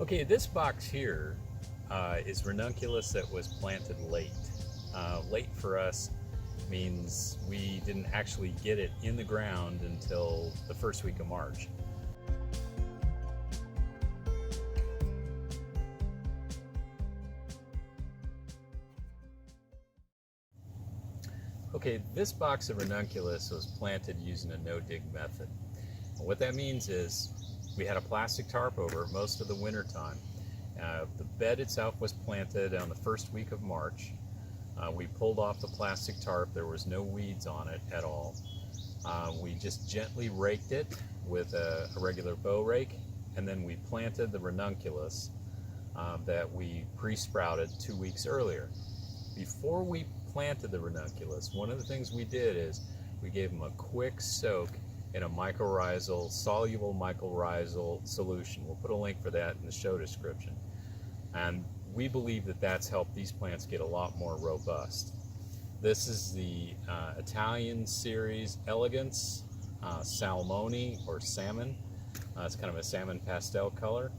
Okay, this box here is Ranunculus that was planted late. Late for us means we didn't actually get it in the ground until the first week of March. Okay, this box of Ranunculus was planted using a no-dig method. And what that means is we had a plastic tarp over it most of the winter time. The bed itself was planted on the first week of March. We pulled off the plastic tarp. There was no weeds on it at all. We just gently raked it with a regular bow rake, and then we planted the Ranunculus that we pre-sprouted 2 weeks earlier. Before we planted the Ranunculus, one of the things we did is we gave them a quick soak in a mycorrhizal, soluble mycorrhizal solution. We'll put a link for that in the show description. And we believe that that's helped these plants get a lot more robust. This is the Italian series Elegance Salmone or Salmon. It's kind of a salmon pastel color.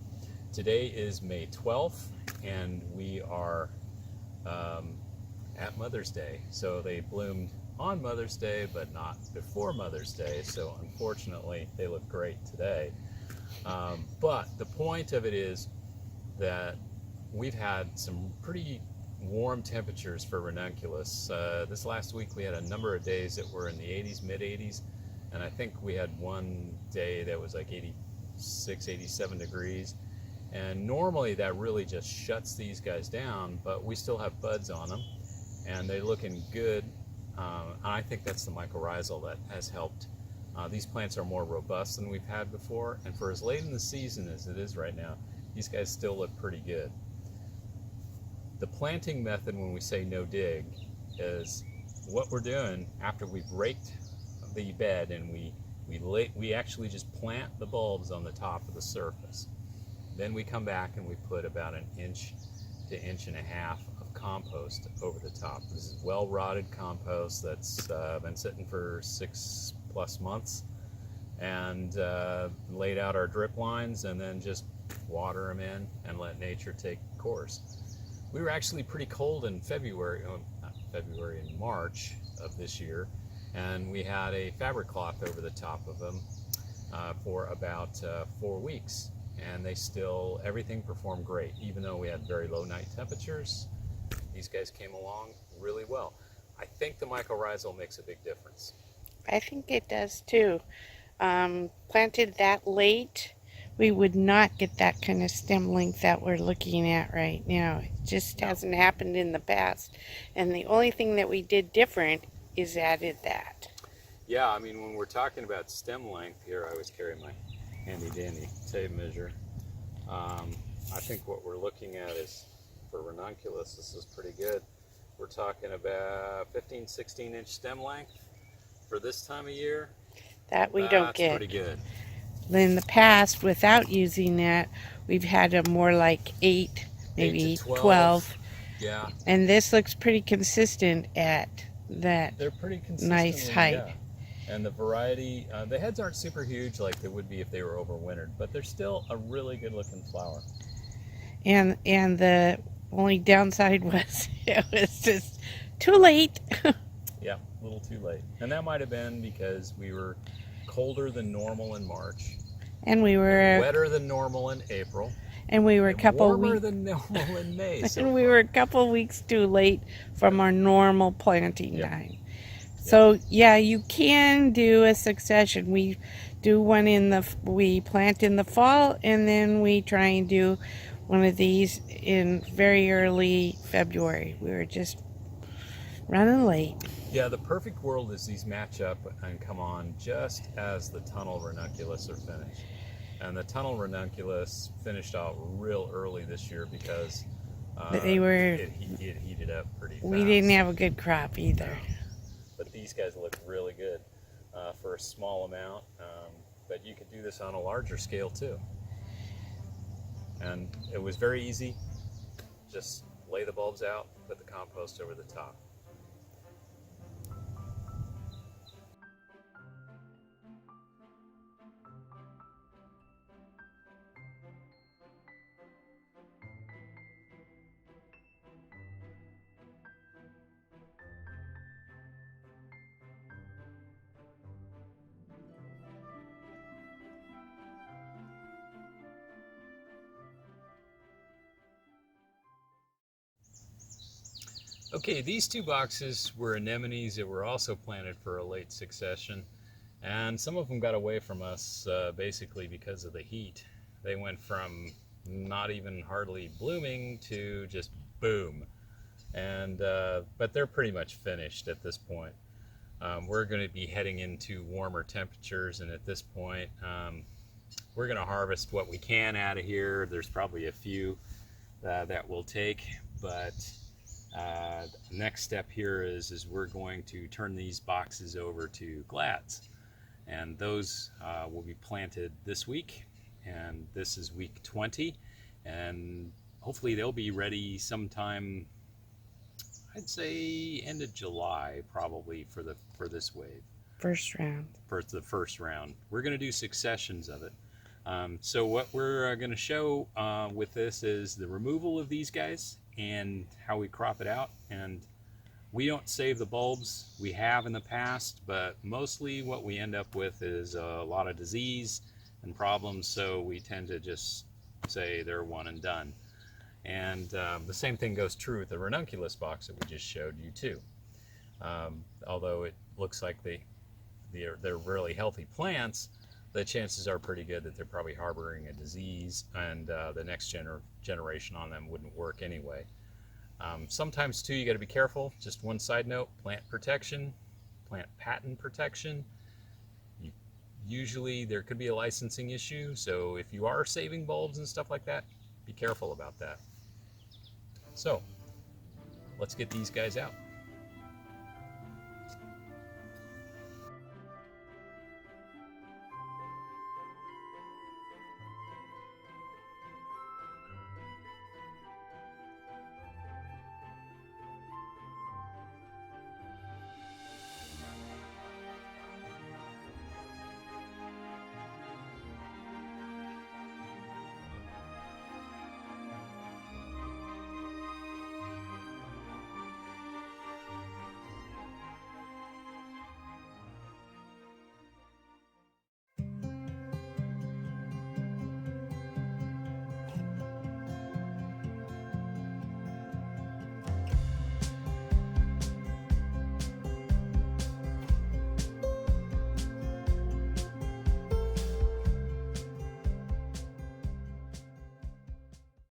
Today is May 12th, and we are at Mother's Day. So they bloomed on Mother's Day, but not before Mother's Day. So unfortunately, they look great today. But the point of it is that we've had some pretty warm temperatures for Ranunculus. This last week we had a number of days that were in the 80s, mid 80s, and I think we had one day that was like 86, 87 degrees. And normally that really just shuts these guys down, but we still have buds on them and they're looking good. I think that's the mycorrhizal that has helped. These plants are more robust than we've had before, and for as late in the season as it is right now, these guys still look pretty good. The planting method, when we say no dig, is what we're doing after we've raked the bed, and we actually just plant the bulbs on the top of the surface. Then we come back and we put about an inch to inch and a half of compost over the top. This is well-rotted compost that's been sitting for 6+ months, and laid out our drip lines and then just water them in and let nature take course. We were actually pretty cold in February, not February, in March of this year, and we had a fabric cloth over the top of them for about 4 weeks. And everything performed great. Even though we had very low night temperatures, these guys came along really well. I think the mycorrhizal makes a big difference. I think it does too. Planted that late, we would not get that kind of stem length that we're looking at right now. It just hasn't happened in the past. And the only thing that we did different is added that. Yeah, I mean, when we're talking about stem length here, I always carry my handy dandy tape measure. I think what we're looking at is, for Ranunculus, this is pretty good. We're talking about 15-16 inch stem length for this time of year. That we don't get. That's pretty good. In the past, without using that, we've had a more like 8, maybe 8 to 12. Yeah. And this looks pretty consistent at that. They're pretty consistent. Nice height. Yeah. And the variety, the heads aren't super huge like they would be if they were overwintered, but they're still a really good looking flower. And the only downside was it was just too late. Yeah, a little too late. And that might have been because we were colder than normal in March. And we were wetter than normal in April. And we were a couple warmer than normal in May. And we were a couple weeks too late from our normal planting time. So yeah, you can do a succession. We do one we plant in the fall, and then we try and do one of these in very early February. We were just running late. Yeah, the perfect world is these match up and come on just as the tunnel Ranunculus are finished. And the tunnel Ranunculus finished out real early this year because it heated up pretty fast. We didn't have a good crop either. But these guys look really good for a small amount. But you could do this on a larger scale too. And it was very easy. Just lay the bulbs out, put the compost over the top. Okay, these two boxes were anemones that were also planted for a late succession, and some of them got away from us basically because of the heat. They went from not even hardly blooming to just boom. And but they're pretty much finished at this point. We're going to be heading into warmer temperatures, and at this point, we're going to harvest what we can out of here. There's probably a few that we'll take, but next step here is we're going to turn these boxes over to glads, and those will be planted this week, and this is week 20, and hopefully they'll be ready sometime, I'd say end of July probably for this wave. First round. For the first round. We're going to do successions of it. So what we're going to show with this is the removal of these guys and how we crop it out. And we don't save the bulbs. We have in the past, but mostly what we end up with is a lot of disease and problems, so we tend to just say they're one and done. And the same thing goes true with the Ranunculus box that we just showed you too. Although it looks like they're really healthy plants, the chances are pretty good that they're probably harboring a disease, and the next generation on them wouldn't work anyway. Sometimes too, you got to be careful. Just one side note: plant protection, plant patent protection. Usually there could be a licensing issue, so if you are saving bulbs and stuff like that, be careful about that. So let's get these guys out.